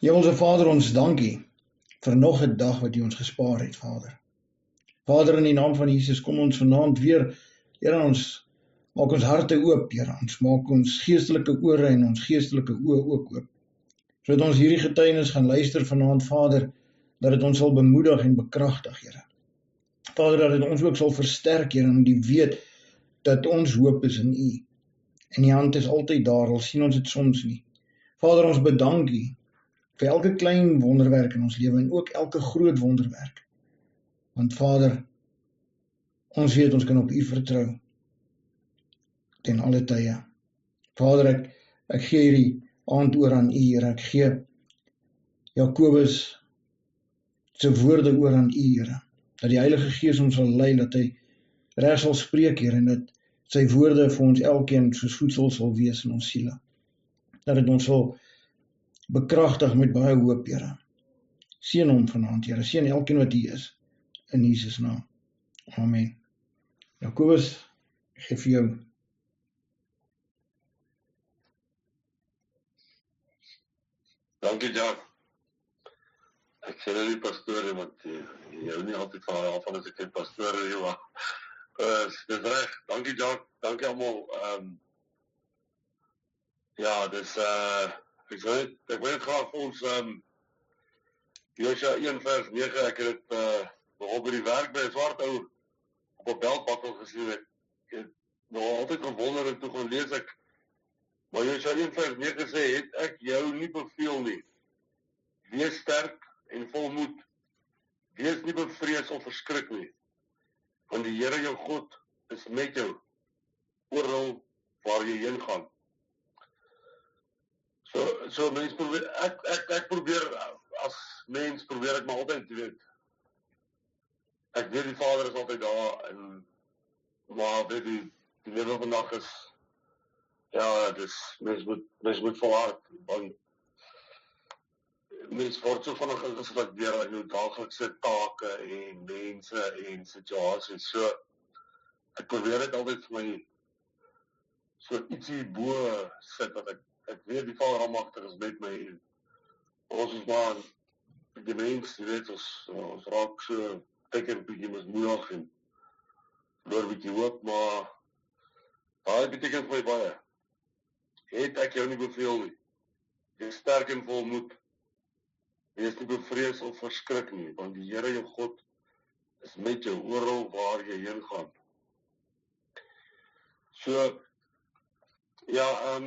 Hemelse Vader, ons dankie vir nog 'n dag wat U ons gespaar het, Vader. Vader, in die naam van Jesus, kom ons vanaand weer, Here, ons maak ons harte oop, Here, ons maak ons geestelike ore en ons geestelike oë ook oop, sodat ons hierdie getuienis gaan luister vanaand, Vader, dat dit ons sal bemoedig en bekragtig, Here. Vader, dat dit ons ook sal versterk, Here, en die weet dat ons hoop is in U. En die hand is altyd daar, al sien ons dit soms nie. Vader, ons bedank U vir elke klein wonderwerk in ons lewe en ook elke groot wonderwerk. Want Vader, ons weet ons kan op U vertrou ten alle tye. Vader, ek gee hierdie aand oor aan U, Here. Ek gee Jakobus se woorde oor aan U, Here. Dat die Heilige Gees ons sal lei, dat hy reg sal spreek, Here, en dat sy woorde vir ons elkeen soos voedsel sal wees in ons siele. Dat dit ons sal bekragtig met baie hoop, Here. Seën hom vanaand, Here. Seën elkeen wat hier is. In Jesus naam. Amen. Jakobus, ek gee vir jou. Dankie, Jack. Ek sê nou nie pastoor, want jy hou nie altyd van haar van as ek 'n pastoor hier, maar dis reg. Dankie, Jack. Dankie almal. Ja, dis ek wil net graag vir ons Josua 1 vers 9, ek het dit nogal by die werk by 'n swart ou op 'n beltbakkel gesien het. Ek het nog altyd gewonder en toe gaan lees ek, maar Josua 1 vers 9 sê, het ek jou nie beveel nie. Wees sterk en vol moed. Wees nie bevrees of verskrik nie. Want die Here jou God is met jou oral waar jy heen gaan. So mens probeer, ek probeer, as mens probeer ek maar altyd, weet. Ek weet die Vader is altyd daar, maar weet die lewe vandag is, ja, mens moet volhard, want mens word so vinnig ingesluk deur in jou daaglikse take en mense en situasies. So, ek probeer dit altyd vir my so ietsie bo sit, dat ek weet die Vader almagtig is met my en ons is maar die mens, jy weet, ons raak so teken bietjie mismoedig en verloor bietjie hoop, maar daai beteken vir my baie. Het ek jou nie beveel nie. Wees sterk en vol moed. Wees nie bevrees of verskrik nie, want die Here jou God is met jou oral waar jy heen gaan. So, ja,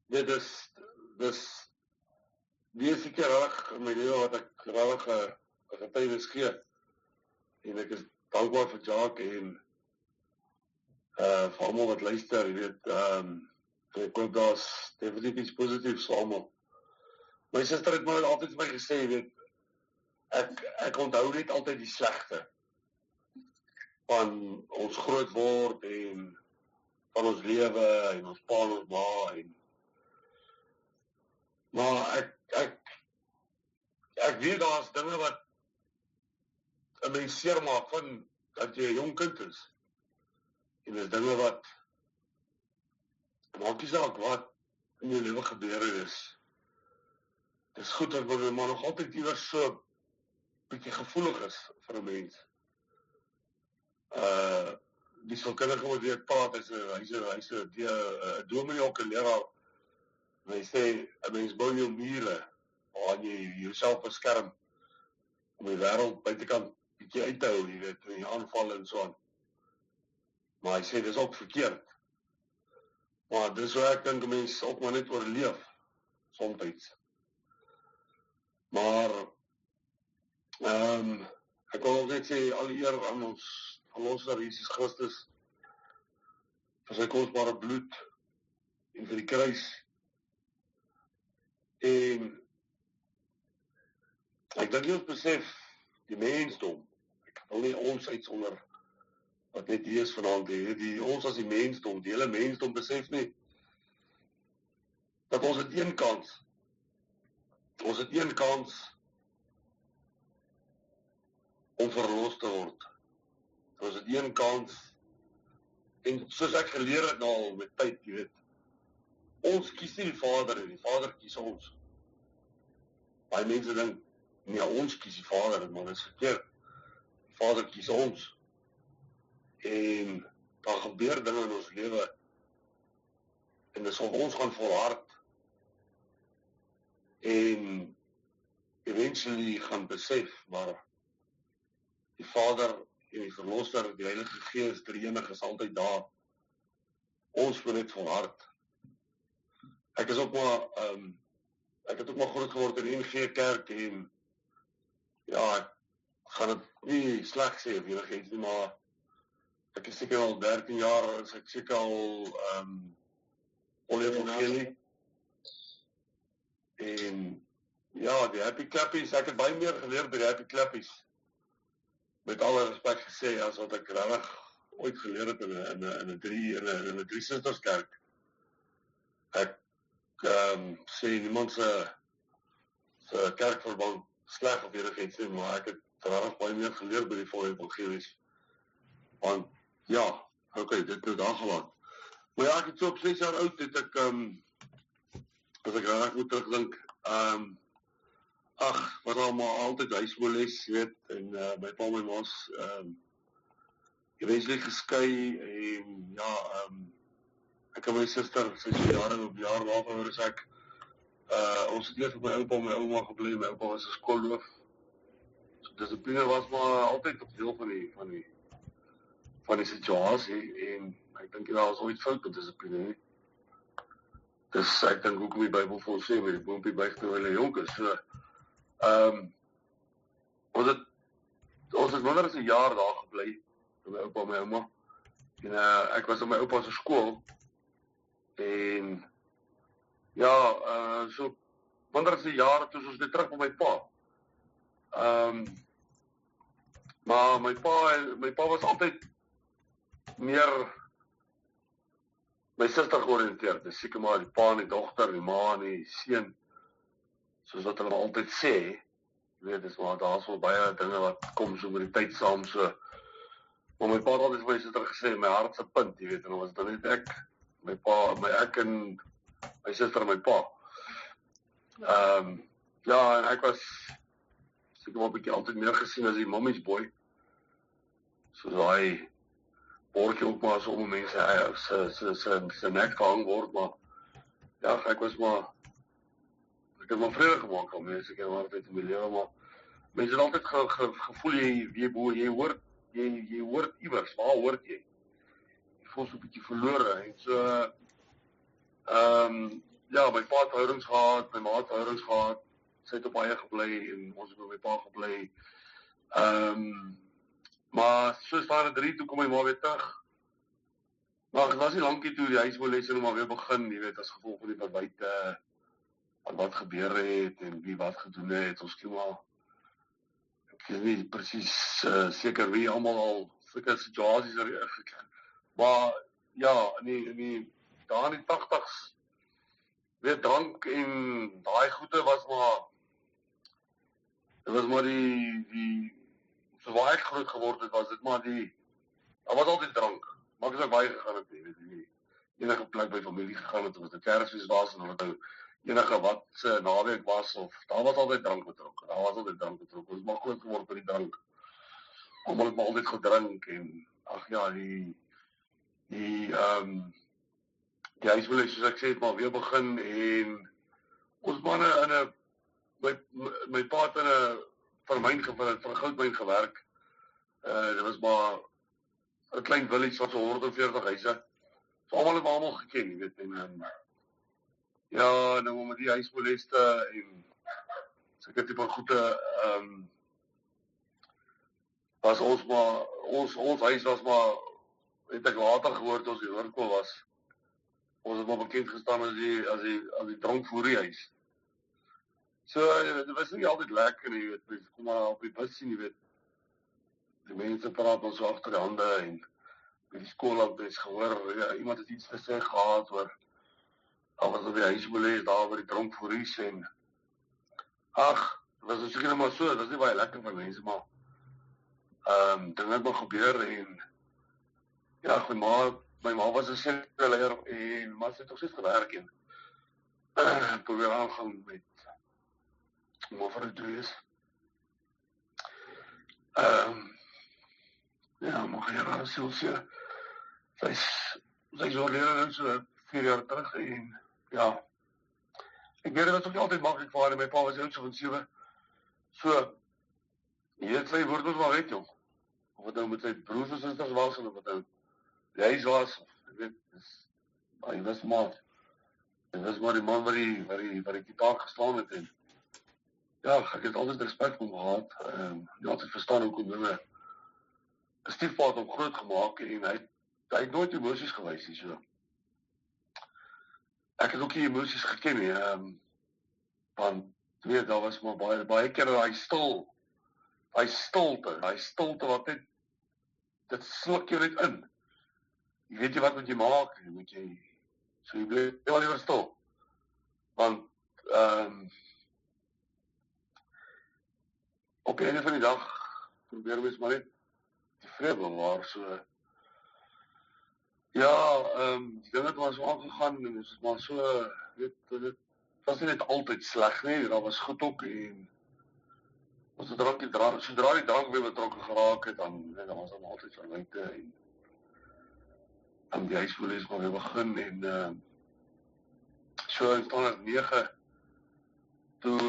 dit is die seker reg in my lewe wat ek regtig 'n getuienis gee. En ek is dankbaar vir Jack en vir almal wat luister, jy weet, ek hoop daar's definitief iets positiefs vir almal. My suster het my altyd vir my gesê, jy weet, ek onthou net altyd die slegte van ons groot word en van ons lewe en ons pa en ons ma en maar ek weet daar's dinge wat 'n mens seermaak van dat jy 'n jong kind is. En dis dinge wat maak nie saak wat in jou lewe gebeur het is. Dis goed dat my maar nog altyd iewers so bietjie gevoelig is vir 'n mens. Die sielkundige wat weer praat, hy's 'n dominee ook 'n leraar. Hy sê 'n mens bou jou mure waar jy jouself beskerm om die wêreld buitekant bietjie uit te hou, jy weet, en die aanval en so aan. Maar hy sê dis ook verkeerd. Maar dis hoe ek dink 'n mens ook maar net oorleef soms. Maar ek wil ook net sê al die eer aan ons verlosser Jesus Christus vir sy kosbare bloed en vir die kruis. En ek dink jy ons besef die mensdom. Ek wil nie ons uitsonder wat net hier is vanaand, ons as die mensdom, die hele mensdom besef nie dat ons het een kans. Ons het een kans om verlos te word. Ons het een kans, en soos ek geleer het nou al met tyd, jy weet, ons kies nie die Vader nie, die Vader kies ons. Baie mense dink, nee, ons kies die Vader, maar dit is verkeerd. Die Vader kies ons. En daar gebeur dinge in ons lewe, en dis of ons gaan volhard, en eventually gaan besef, maar die Vader en die Verlosser, die Heilige Gees, die enige is altyd daar. Ons moet net volhard. Ek het ook maar groot geword in NG Kerk en ja, ek gaan dit nie sleg sê of enigiets nie, maar ek is seker al 13 jaar, is ek seker al Evangelie. En ja, die Happy Klappies, ek het baie meer geleer by die Happy Klappies. Met alle respek gesê, as wat ek regtig ooit geleer het in 'n drie susters kerk. Ek sê niemand se kerkverband sleg of enigiets nie, maar ek het regtig baie meer geleer by die volle evangelies. Want ja, okay, dit nou daar gelaat. Maar ja, ek het so op 6 jaar oud, het ek as ek regtig moet terugdink, wat al maar altyd huismoles, weet, en my pa en my ma's eventually geskei, en ja, ek en my suster, sy is jare op jaar later, is ek, ons het eers met my oupa en my ouma gebly, my oupa was 'n skoolloof. So dissipline was maar altyd op deel van die situasie, en ek dink daar was ooit fout met dissipline nie. Dus ek dink hoekom die Bybel vir ons sê, met die boompie buig terwyl hy jonk is. So, ons het minder as 'n jaar daar gebly, met my oupa en my ouma. En ek was op my oupa se skool, en ja, so minder as 'n jaar, toe is ons net terug by my pa. Maar my pa was altyd meer my suster georiënteerd. Dis seker maar die pa en die dogter, die ma en die seun, soos wat hulle altyd sê. Jy weet, dis maar daar's wel baie dinge wat kom so met die tyd saam, so. Maar my pa het altyd vir my suster gesê, my hart se punt, jy weet, en dan was dit net ek, ek en my suster en my pa. Ja, en ek was seker maar 'n bietjie altyd meer gesien as die mommy's boy. So daai bordjie ook maar so om mense se nek gehang word, maar ja, ek het maar vrede gemaak al mense, ek het maar altyd in my lewe, maar mense het altyd gevoel jy hoort iewers, waar hoort jy? Jy voel so 'n bietjie verlore, en so, ja, my pa het verhoudings gehad, my ma het verhoudings gehad, sy het op eie gebly, en ons het by my pa gebly. Maar soos daar 3, toe kom my ma weer terug. Maar het was nie lankie toe die huismoles nou maar weer begin, jy weet, as gevolg van die verwyte, wat gebeur het, en wie wat gedoen het, ons kiem maar, ek is nie presies seker wie almal al sulke situasies maar ja, daar in die 80's, weet, drank en daai goede was maar die so waar ek groot geword het, was dit maar daar was altyd drank, maar ek is ook baie gegaan het, weet nie, enige plek by familie gegaan het, of het 'n Kersfees was, en of het nou enige wat se naweek was, of daar was altyd drank betrokke, ons het maar groot geword by die drank, almal het maar altyd gedrink, en ag ja, die huismoles, soos ek sê, het maar weer begin, en ons manne my pa het in 'n goudmyn gewerk, dit was maar 'n klein village van so 140 huise, so almal het maar almal geken, jy weet, en ja, nou met die huismoleste, en sulke tipe goede, was ons maar, ons huis was maar, het ek later gehoor, toe ons die hoërskool was, ons het maar bekend gestaan as die drankvoeriehuis. So, dit was nie altyd lekker nie, jy weet, kom maar op die bus sien, jy weet, die mense praat ons so agter die hande, en by die skool het ons gehoor, ja, iemand het iets gesê gehad, oor, al was op die huismoles, daar by die drankvoeries, en ag, dit was seker maar so, dit was nie baie lekker vir mense, maar dinge het maar gebeur, en ja, my ma was 'n sekerleier, en maar sy het ook steeds gewerk, en probeer aangaan met om over te wees. Ja, maar ja, dat is selfs sy is oorlede so 4 jaar terug en ja, ek weet dit was ook nie altyd maklik vir haar en my pa was ook so van 7. So, jy het sy woord ons maar weet, jong. Of het nou met sy broers en susters was, of het nou huis was, ek weet, hy was maar die man wat die taak gestaan het en ja, ek het altyd respek vir hom gehad, jy altyd verstaan hoekom dinge 'n stiefpa het hom groot gemaak en hy het nooit emosies gewys nie, so. Ek het ook nie emosies geken nie, want weet, daar was maar baie keer daai stilte wat net, dit sluk jou net in. Jy weet jy wat moet jy maak, so jy bly wel liever stil. Want, op die einde van die dag, probeer mens maar net tevrede bewaar, so. Ja, die ding het maar so aangegaan, en het is maar so, dit was nie net altyd sleg nie, daar was goed ook, en sodra die drank weer betrokke geraak het, dan was dan altyd verwyte, en die huisverlies maar weer begin, en so in standaard 9, toe,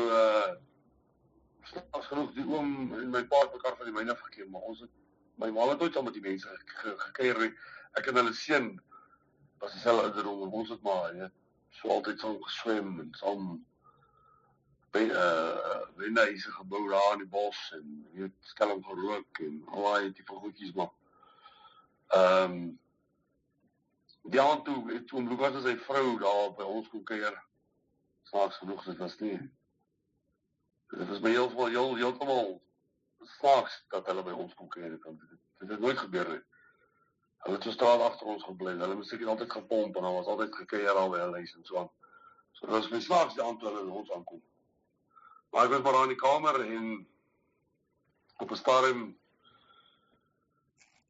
snaaks genoeg, die oom en my pa het mekaar van die myne afgekeer, maar my ma het nooit al met die mense gekeier nie, ek en hulle seun was dieselfde ouderdom, en ons het maar, so altyd saam geswem, en saam wenhuise gebou daar in die bos, en skelm gerook, en al die tipe goedjies, maar, die aand toe, het oom Lukas en sy vrou daar by ons kon kuier, snaaks genoeg, dit was my heeltemal snaaks dat hulle by ons kon kuier, dit het nooit gebeur nie. Hulle het so straat agter ons gebly, hulle moes seker altyd gepomp, en daar was altyd gekuier al by hulle huis, en so aan. So dit was my snaaks die aand toe hulle ons aankom. Maar ek was maar daar in die kamer, en op 'n stadium,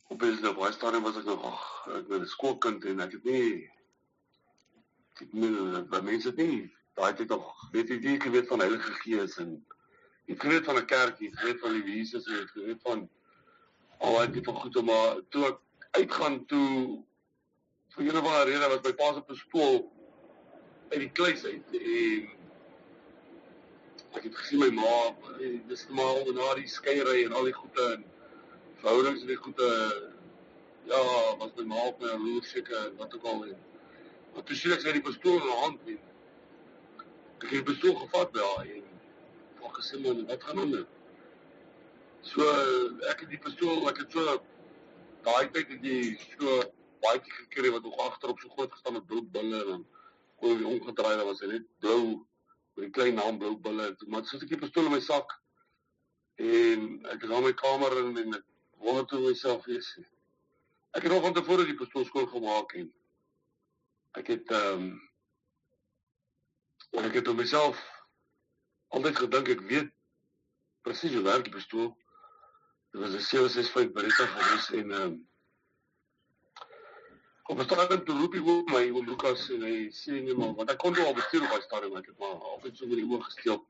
op baie stadium was ek nog, ek ben 'n skoolkind, en ek het nie, mense het nie, daai tyd nog, weet jy geweet van Heilige Gees, en jy het geweet van 'n kerk, jy het geweet van die Jesus, jy het geweet van al die tipe goede, maar toe ek uitgaan toe, vir een of ander rede was my pa se pistool uit die kluis uit, en ek het gesien my ma, dis normaal na die skeiery en al die goede, en verhoudings en die goede, ja, was my ma op my roer seker, wat ook al, maar toe sien ek sy die pistool in haar hand, en ek het die pistool gevat by haar, en ek gesê, man, wat gaan nou? So, ek het die pistool, ek het so, daai tyd het jy so baadjie gekry wat nog agterop so groot gestaan met blou bulle, en dan kon jy omgedraai, dan was hy net blou, met die klein naam blou bulle, maar so het ek die pistool in my sak, en ek is aan my kamer, en ek wonder toe myself wees. Ek het nog van tevore die pistool skoon gemaak, en ek het op myself altyd gedink, ek weet presies hoe werk die pistool. Dit was 'n 765 Beretta gewees, en op 'n stadium toe roep die oom Lukas, en hy sê nie, maar, want ek kon al bestuur op die stadium, ek het maar altyd so met die oog gesteel.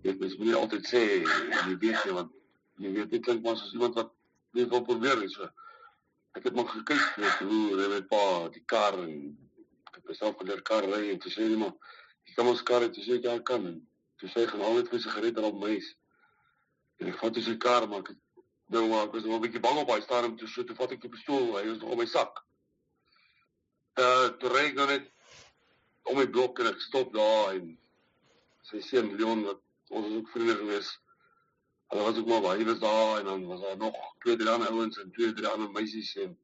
Mens moet nie altyd sê, jy weet nie, want jy weet nie, klink maar soos iemand wat nie wil probeer, so. Ek het maar gekyk, hoe ry my pa die kar, en ek het myself geleer kar ry, en toe sê hy, maar, jy kan ons kar, en toe sê ek, ja, ek kan, en toe sê hy, gaan al net my sigaret op my huis, en ek vat toe sy kar, maar ek was nog 'n bietjie bang op die stadium, toe vat ek die pistool, hy was nog op my sak. Toe ry ek nou net om my blok, en ek stop daar, en sy seun Leon, wat ons is ook vriende gewees, hulle was ook maar, hy was daar, en dan was daar nog 2-3 ander ouens, en 2-3 ander meisies, en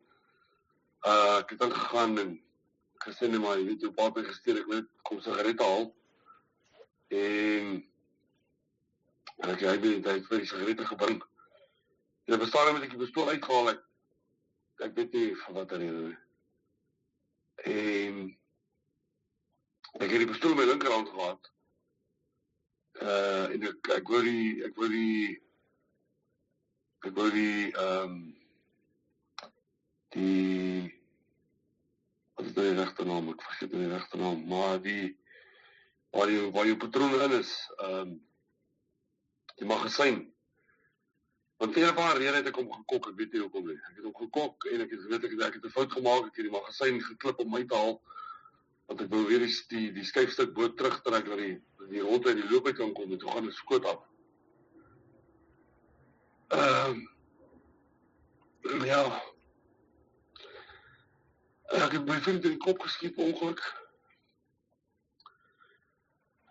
ek het ingegaan, en gesê, nee, maar, jy weet, jou pa het my gestuur, ek net kom sigarette haal, en ek hy het vir die sigarette gebring, en op 'n stadium het ek die pistool uitgehaal, ek weet nie van wat rede nie, en ek het die pistool in my linkerhand gehad, en ek wou die, wat is nou die regte naam, ek vergeet nou die regte naam, maar waar jou patroon in is, die magasyn. Want vir 'n paar rede het ek hom gekok, ek weet nie hoekom nie. Ek het hom gekok en ek het geweet ek het 'n fout gemaak, ek het die magasyn geklip om my te haal, want ek wou weer die skuifstuk boot terugtrek dat die rond uit die loop uit kan kom en toe gaan dit skoot af. Ja, ek het my vriend in die kop geskiet per ongeluk.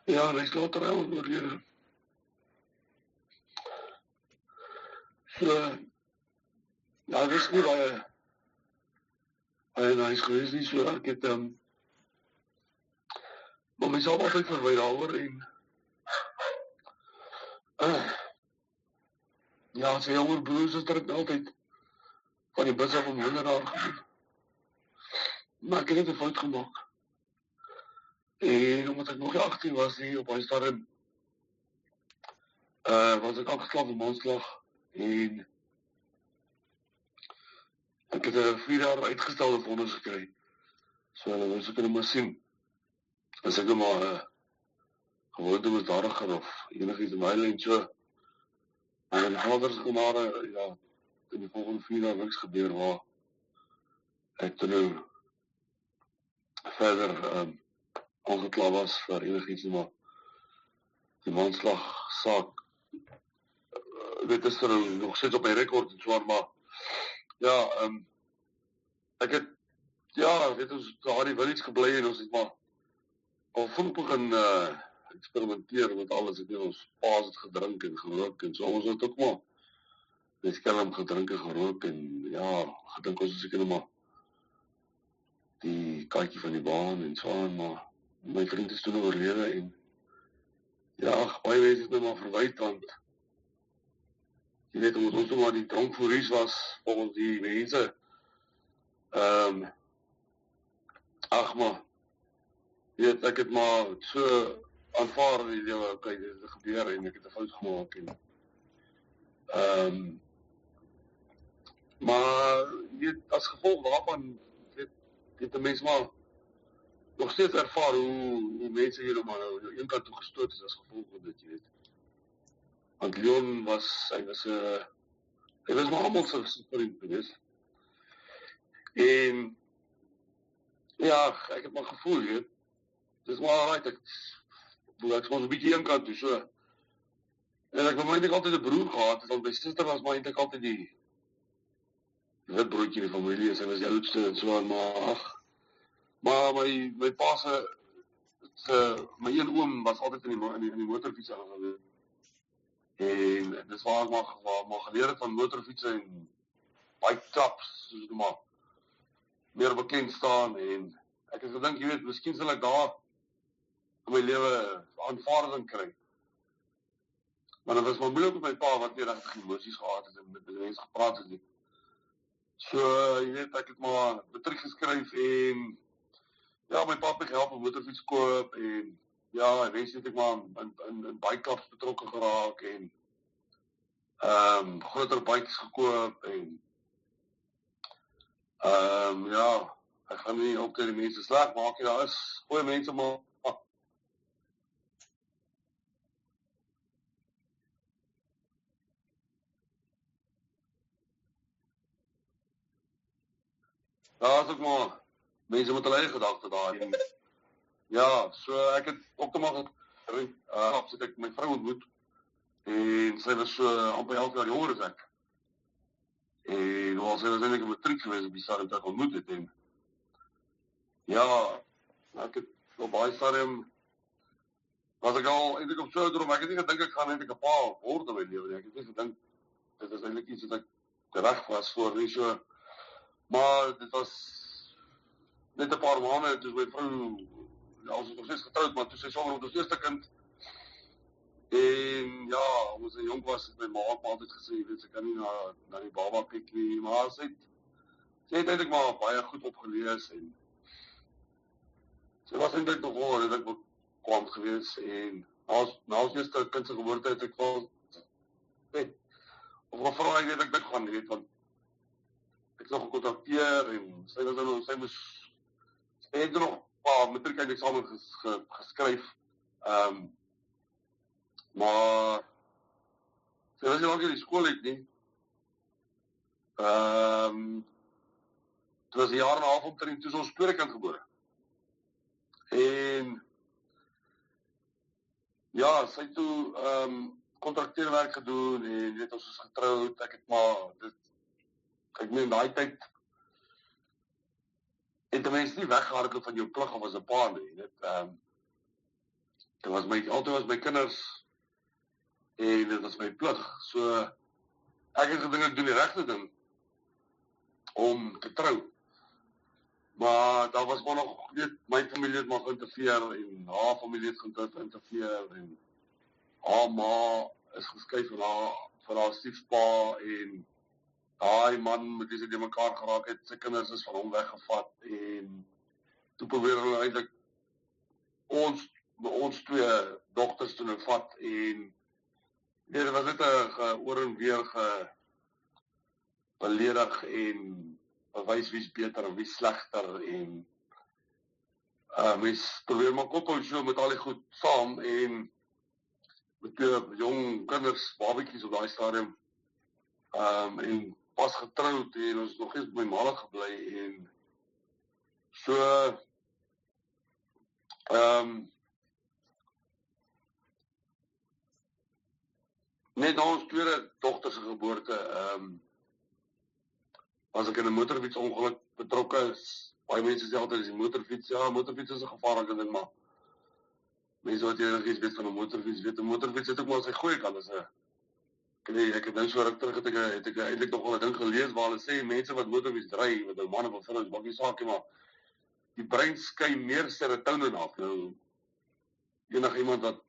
Ja, en hy is later oorlede. So, ja, dit is nie baie nice geweest nie, so ek het maar myself altyd verwy daaroor en ja, sy jonger broers het dit altyd van die bus af om hulle daar gedoen. Maar ek het net 'n fout gemaak. En omdat ek nog nie 18 was nie, op hy stadium was ek afgeslaap op manslag en ek het 'n 4 jaar uitgestelde vonnis gekry. So hulle wou seker maar sien. As ek maar gewoonte misdadiger of enigiets in my lyn so. En die vaders gemaak, ja, in die volgende 4 jaar niks gebeur waar ek toe nou verder aangekla was vir enigiets maar die manslagsaak dit is nog steeds op my rekord en so maar ja, ek het weet ons daar die village gebly en ons het maar al vroeg begin experimenteer met alles, ek weet ons paas het gedrink en gerook en so, ons het ook maar die skelm gedrink en gerook en ja, gedink ons is seker maar die kaartjie van die baan en so aan, maar my vriend is toen oorlede en ja, baie mense het my maar verwyd, want jy weet, omdat ons maar die drankvoeries was, volgens die mense, maar, jy weet, ek het maar so aanvaar in die lewe, okay, dit het gebeur en ek het 'n fout gemaak en, maar, jy weet, as gevolg daarvan, het 'n mens maar nog steeds ervaar hoe mense hier maar nou een kant toe gestoot is as gevolg van dit, jy weet. Want Leon hy was maar almal se vriend geweest. En ja, ek het maar gevoel, jy weet. Dis maar right, ek was 'n bietjie een kant toe so. En ek het eintlik altyd 'n broer gehad, want my suster was maar eintlik altyd die wit broodjie in die familie, sy was die oudste en so maar my pa my een oom was altyd in die motorfiets aangewees. En dis waar ek maar geleer het van motorfietsen en bike traps, soos ek maar meer bekend staan en ek het gedink, jy weet, miskien sal ek daar in my lewe aanvaarding kry. Maar dit was maar moeilik met my pa wat nie regtig emosies gehad het en met mense gepraat het nie. So, jy weet, ek het maar matriek geskryf en ja, my pa het my gehelp om motorfiets koop en ja, en het ek maar in bike clubs betrokke geraak en groter bikes gekoop en ja, ek gaan nie op die mense sleg maak, daar is goeie mense maar daar is ook maar mense met hulle eie gedagte daar en ja, so ek het ook te maar het ek my vrou ontmoet en sy was so amper 11 jaar jonger as ek. En sy was eintlik 'n matriek geweest op die stadium dat ek ontmoet het en ja, ek het op baie stadium was ek al eintlik op so ouderdom, ek het nie gedink ek gaan eintlik 'n pa word in my lewe nie. Ek het nie gedink dit is eintlik iets wat ek reg was voor nie so. Maar dit was net 'n paar maande toe my vrou ons het nog steeds getroud, maar toe sy swanger met ons eerste kind. En ja, omdat sy jonk was, het my ma altyd gesê, jy weet, sy kan nie na die baba kyk nie, maar sy het eintlik maar baie goed opgelees en sy was eintlik nogal redelijk bekwaam geweest en na ons eerste kind se geboorte het ek wel of gevra ek weet ek dit gaan weet, want ek is nog gekontakteer en sy het nog matriek examen geskryf Maar sy was nie lank in die skool uit nie. Dit was 'n jaar en 'n half omtrent toe ons tweede kind gebore. En ja, sy het toe kontrakteerwerk gedoen en weet ons is getroud. Ek het maar ek meen daai tyd het 'n mens nie weggehardloop van jou plig of as 'n pa nie. Dit was altyd my kinders en dit was my plig. So ek het gedink ek doen die regte ding om te trou. Maar daar was maar nog, my familie het maar geïnterfereer en haar familie het geïnterfereer en haar ma is geskei van haar stiefpa en daai man met wie sy die mekaar geraak het, sy kinders is van hom weggevat en toe probeer hulle eintlik ons twee dogters toe nou vat en dit was net 'n oor en weer beledig en bewys wie's beter en wie's slegter en mens probeer maar koppel so met al die goed saam en met twee jong kinders, babetjies op daai stadium en pas getroud en ons nog eens by my ma gebly en so net na ons tweede dogter se geboorte was ek in 'n motorfietsongeluk betrokke. Baie mense sê altyd is die motorfiets, ja, motorfiets is 'n gevaarlike ding, maar mense wat enigiets weet van 'n motorfiets, weet 'n motorfiets het ook maar sy goeie kant. Ek het nou so ruk terug het ek eintlik nog wel 'n ding gelees waar hulle sê mense wat motorfiets ry, wat nou manne of vrouens, maak nie saak nie, maar die brein skei meer serotonien af. Nou enige iemand wat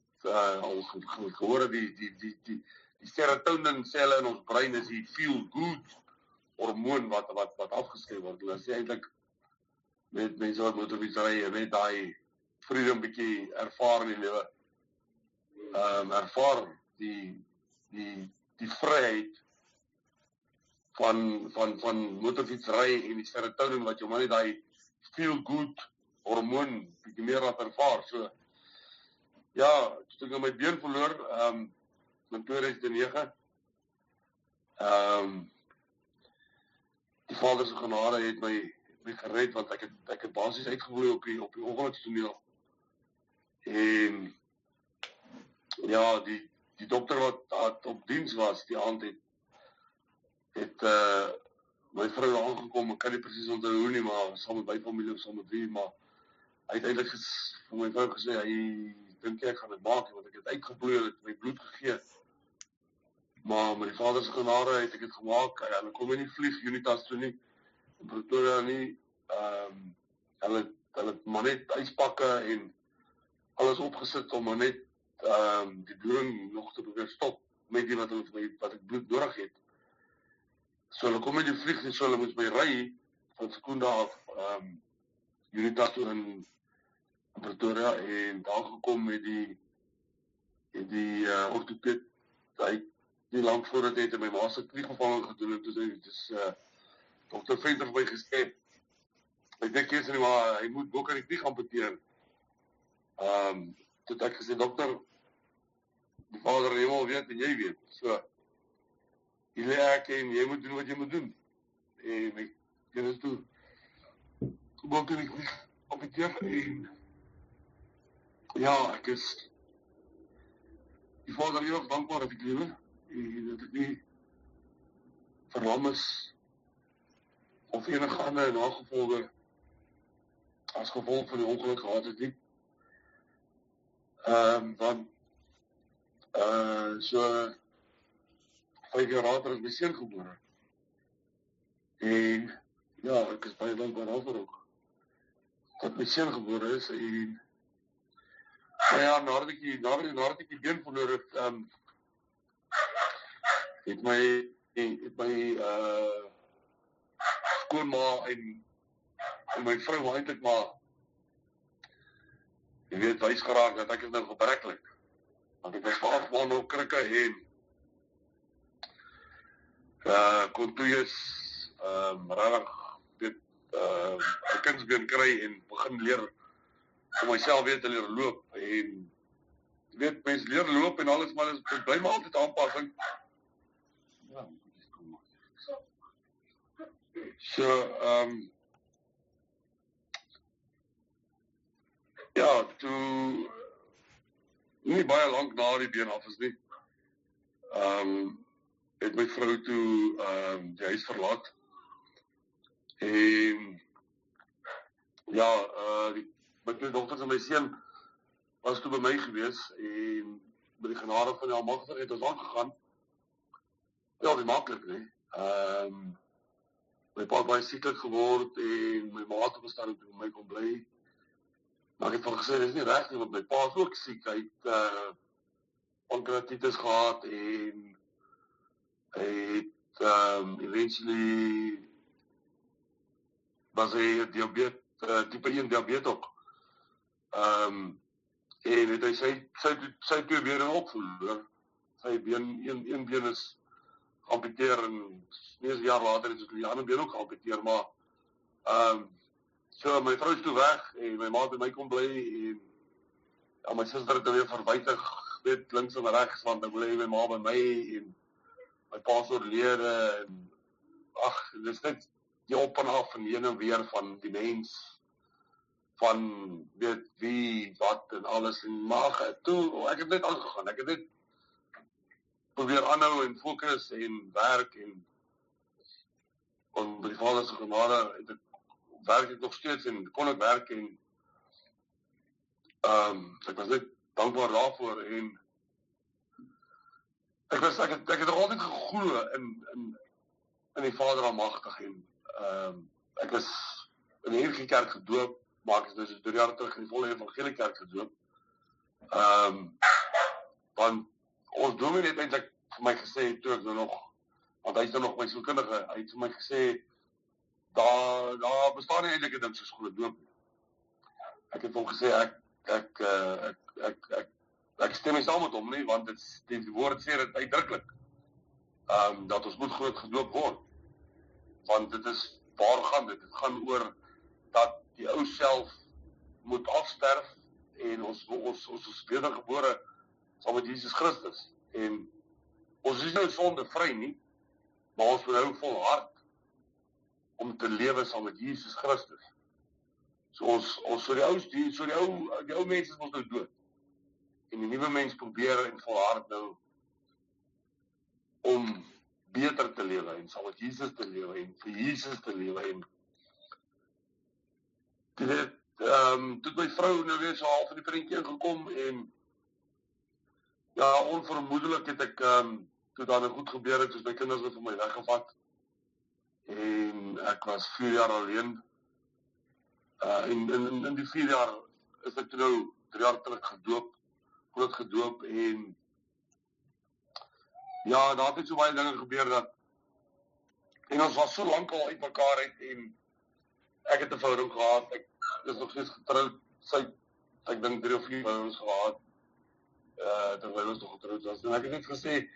al gehoor het die serotonien selle in ons brein is die feel good hormoon wat afgeskei word. Hulle sê eintlik met mense wat motorfiets ry en net daai freedom bietjie ervaar in die lewe. Ervaar die vryheid van motorfietsry en die serotonien wat jou maar net daai feel good hormoon bietjie meer laat ervaar. So ja, toe ek my been verloor in 2009. Die Vader se genade het my gered want ek het basies uitgebloei op die ongelukstoneel. En ja, die dokter wat op diens was die aand het my vrou aangekom. Ek kan nie presies onthou hoe nie, maar saam met my familie of saam met wie, maar hy het eintlik vir my vrou gesê hy dink ek gaan dit maak want ek het uitgebloei, het my bloed gegee. Maar met die Vader se genade het ek dit gemaak. Hulle kon my nie vlieg Unitas toe nie. In Pretoria nie. Hulle het maar net yspakke en alles opgesit om maar net die bloeding nog te probeer stop met die wat ek bloed nodig het. So hulle kon my nie vlieg nie, so hulle moes my ry van Sekunda af Unitas toe in Pretoria en daar gekom met die ortoped. Hy nie lang voor dit het in my ma se kniegevalling gedoen en toe sê dit is Dr. Venter vir my gesê. Ek dink eers nie, maar hy moet ook aan die knie amputeer. Toe het ek gesê, dokter, die Vader in die hemel weet en jy weet. So, jy lê ek en jy moet doen wat jy moet doen. En ek is toe gebouwd aan die knie amputeer en ja, ek is die Vader heel dankbaar dat ek lewe. En dat ek nie verlam is of enige ander nagevolge as gevolg van die ongeluk gehad het nie. Want so 5 jaar later is my seun gebore. En ja, ek is baie dankbaar daarvoor ook. Dat my seun gebore is en ja, nadat ek die been verloor het my skoonma en my vrou eintlik maar jy weet wys geraak dat ek is nou gebreklik. Want ek was vir 8 maande op krikke en kon toe eens regtig weet 'n kindsbeen kry en begin leer vir myself weer te leer loop en weet, mense leer loop en alles, maar dit bly maar altyd aanpassing. Ja, so, ja, toe, nie baie lank na die been af is nie, het my vrou toe, die huis verlaat, en, ja, my twee dogters en my seun was toe by my gewees, en met die genade van die Almagtige het ons aangegaan. Ja, nie maklik nie. My pa het baie sieklik geword, en my ma het bestaan om by my kon bly. Maar ek het van gesê, dit is nie reg nie, want my pa is ook siek, hy het pancreatitis gehad, en hy het eventually was hy type 1 diabetes ook. En het hy sy twee bene opverloor. Sy been, een been is geamputeer, en 9 jaar later het die ander been ook geamputeer, maar so my vrou is toe weg, en my ma het by my kon bly, en ja, my suster het weer verwytig, weet, links en regs, want ek bly my ma by my, en my pa is oorlede, en ag, dit is net die op en af en heen en weer van die mens, van weet wie, wat en alles, en maar toe, ek het net aangegaan, ek het net probeer aanhou en fokus en werk, en by die Vader se genade het ek werk ek nog steeds, en kon ek werk, en ek was net dankbaar daarvoor, en ek het nog altyd geglo in die Vader Almagtig, en ek is in die Engelie Kerk gedoop, maar ek is dus 3 jaar terug in die volle Evangelie Kerk gedoop, want ons dominee het eintlik vir my gesê, toe ek nou nog, want hy is nou nog my sielkundige, hy het vir my gesê, daar bestaan nie eintlik 'n ding soos groot doop nie. Ek het hom gesê, ek stem nie saam met hom nie, want die woord sê dit uitdruklik, dat ons moet groot gedoop word, want dit is waar gaan dit gaan oor dat die ou self moet afsterf, en ons is wedergebore saam met Jesus Christus, en ons is nou sondevry nie, maar ons moet nou volhard om te lewe saam met Jesus Christus. So die ou mens is ons nou dood, en die nuwe mens probeer en volhard nou om beter te lewe, en saam met Jesus te lewe, en vir Jesus te lewe, en toe my vrou nou weer so half in die prentjie ingekom, en ja, onvermoedelik het ek, toe daar nou goed gebeur het, soos my kinders het vir my weggevat, en ek was 4 jaar alleen, en in die 4 jaar is ek toe nou 3 jaar terug groot gedoop, en ja, daar het net so baie dinge gebeur dat, en ons was so lank al uit mekaar uit, en ek het 'n verhouding gehad, ek is nog steeds getroud, ek dink 3 of 4 verhoudings gehad, terwyl ons nog getroud was, en ek het net gesê,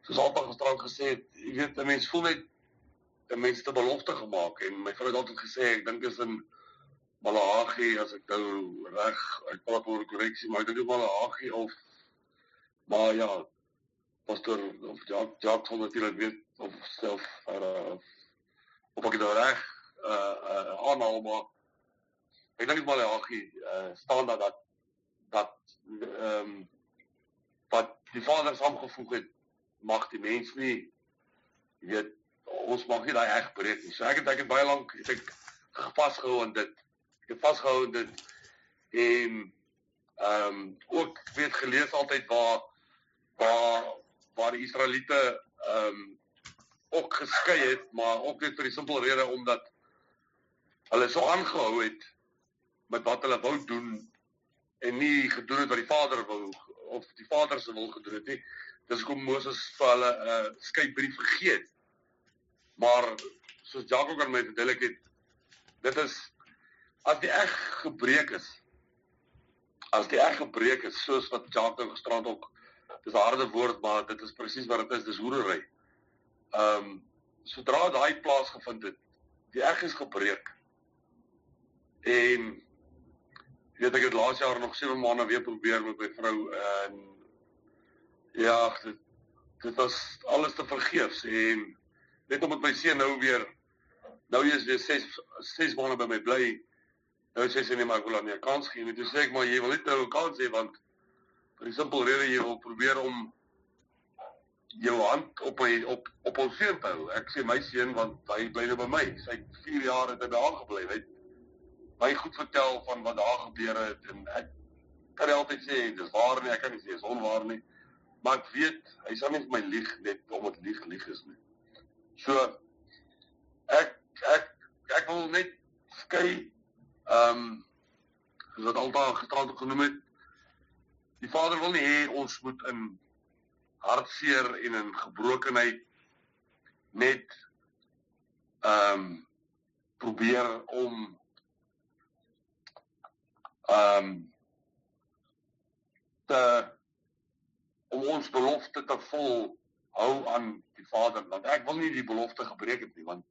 soos altyd gisterand gesê het, jy weet, 'n mens voel net, 'n mens te belofte gemaak, en my vrou het altyd gesê, ek dink is in Malagi, as ek nou reg, ek praat oor 'n korreksie, maar ek dink Malagi maar ja, pastor, of Jacques sal natuurlik weet, of ek dit nou reg aanhaal, maar ek dink Malagi staan dat wat die Vader saamgevoeg het, mag die mens nie, jy weet, ons mag nie daai heg breek nie. So ek het baie lank vasgehou aan dit. Ek het vasgehou aan dit, en ook weet gelees altyd waar die Israeliete ook geskei het, maar ook net vir die simpel rede omdat hulle so aangehou het met wat hulle wou doen, en nie gedoen het wat die Vader wou, of die Vader se wil gedoen het nie. Dis hoekom Moses vir hulle 'n skeibrief gegee het. Maar soos Jacques ook aan my verduidelik het, dit is, as die eg gebreek is, soos wat Jacques nou gisterand ook, dis 'n harde woord, maar dit is presies wat dit is, dis hoerery. Sodra daai plaasgevind het, die eg is gebreek, en weet ek het laas jaar nog 7 maande weer probeer met my vrou en ja, dit was alles te vergeefs en net omdat my seun nou is weer 6 maande by my bly, nou sê sy nie, maar ek wil aan nie 'n kans gee nie. Toe sê ek, maar jy wil net nou 'n kans hê, want vir die simpel rede jy wil probeer om jou hand op ons seun te hou. Ek sê my seun, want hy bly nou by my. Sy 4 jaar het hy by haar gebly. Hy het my goed vertel van wat daar gebeur het en ek kan nie altyd sê dis waar nie, ek kan nie sê dis onwaar nie. Maar ek weet, hy sal nie vir my lieg net omdat lieg is nie. So ek wil net skei, soos wat Alta gisterand genoem het, die Vader wil nie hê ons moet in hartseer en in gebrokenheid net probeer om ons belofte te volhou aan die Vader, want ek wil nie die belofte gebreek het nie, want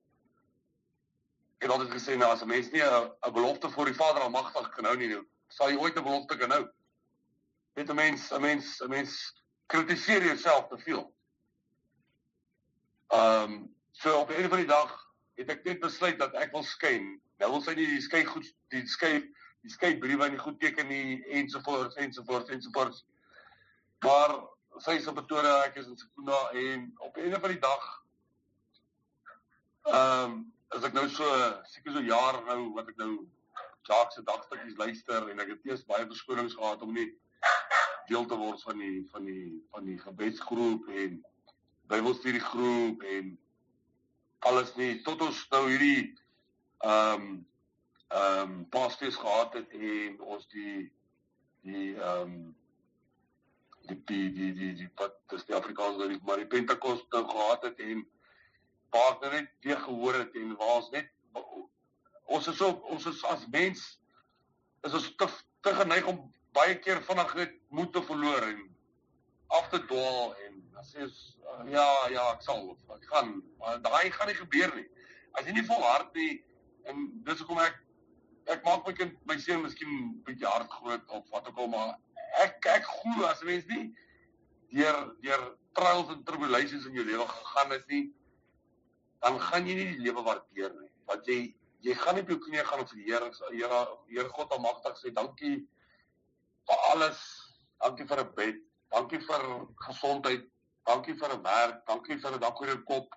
ek het altyd gesê, nou as 'n mens nie 'n belofte voor die Vader almagtig kan hou nie, sal jy ooit 'n belofte kan hou. Weet 'n mens kritiseer jouself te veel. So op 'n einde van die dag het ek net besluit dat ek wil skei. Nou wil sy nie die skei briewe nie goed teken nie ensovoorts. Maar sy is in Pretoria, ek is in Sekunda en op 'n einde van die dag as ek nou seker so jaar nou wat ek nou Jacques se dagstukkies luister en ek het eers baie verskonings gehad om nie deel te word van die gebedsgroep en Bybelstudiegroep en alles nie, tot ons nou hierdie Paasfees gehad het en ons wat is die Afrikaans nou nie, maar die Pentekost nou gehad het en waar ek net weer gehoor het en waar ons net, ons is as mens, is ons te geneig om baie keer vinnig net moed te verloor en af te dwaal en dan sê ons, ja, ek gaan, maar daai gaan nie gebeur nie. As jy nie volhard nie, en dis hoekom ek maak my seun miskien 'n bietjie hard groot of wat ook al, maar ek glo as 'n mens nie deur trials en tribulations in jou lewe gegaan het nie, dan gaan jy nie die lewe waardeer nie. Want jy gaan nie op jou knieë gaan vir die Here God almagtig sê, dankie vir alles, dankie vir 'n bed, dankie vir gesondheid, dankie vir 'n werk, dankie vir 'n dak oor jou kop.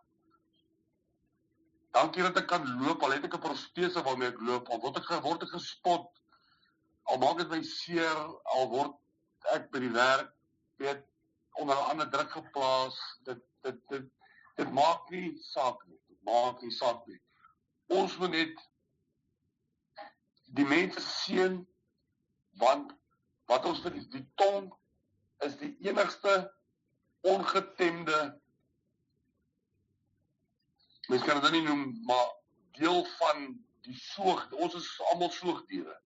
Dankie dat ek kan loop, al het ek 'n protese waarmee ek loop, al word ek gespot, al maak dit my seer, al word ek by die werk, weet, onder 'n ander druk geplaas, dit maak nie saak nie. Ons moet net die mense seën, want wat ons vir die tong is die enigste ongetemde, mens kan dit nie noem, maar deel van die ons is almal soogdiere.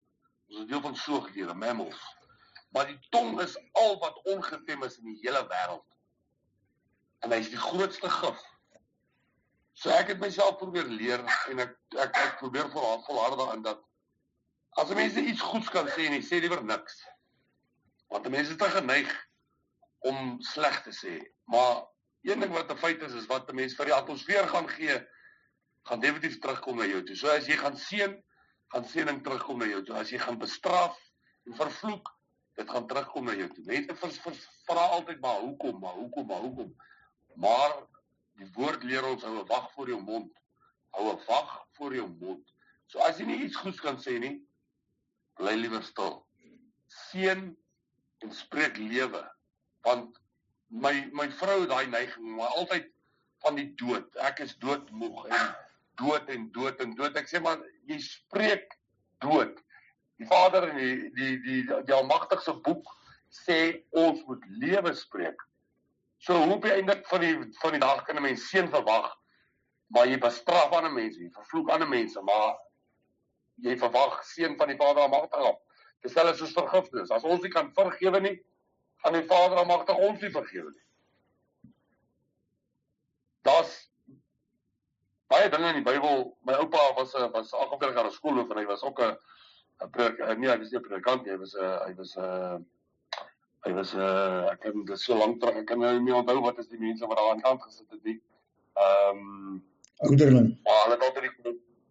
Ons is deel van soogdiere, mammals. Maar die tong is al wat ongetem is in die hele wêreld. En hy is die grootste gif. So ek het myself probeer leer en ek probeer volhard daarin dat as 'n mens iets goeds kan sê en jy sê liewer niks. Want 'n mens is te geneig om sleg te sê. Maar een ding wat 'n feit is wat 'n mens vir die atmosfeer gaan gee, gaan definitief terugkom na jou toe. So as jy gaan seën, gaan seëning terugkom na jou toe. As jy gaan bestraf en vervloek, dit gaan terugkom na jou toe. Mense vra altyd maar hoekom. Maar die woord leer ons, hou 'n wag voor jou mond. Hou 'n wag voor jou mond. So as jy nie iets goeds kan sê nie, bly liewer stil. Seën en spreek lewe. Want my vrou het daai neiging, maar altyd van die dood. Ek is doodmoeg en dood. Ek sê maar jy spreek dood. Die Vader in die almagtigste boek sê ons moet lewe spreek. So hoe op die einde van die dag kan 'n mens seën verwag, maar jy bestraf ander mense, jy vervloek ander mense, maar jy verwag seën van die Vader almagtig af. Dieselfde soos vergifnis. As ons nie kan vergewe nie, gaan die Vader almagtig ons nie vergewe nie. Daar's baie dinge in die Bybel. My oupa was 48 jaar skoolhoof en hy was ook 'n Nee, hy was nie 'n predikant nie, hy was ek kan dit so lank terug, ek kan nou nie onthou wat is die mense wat daar aan kant gesit het nie. Ouderling. Maar hulle het altyd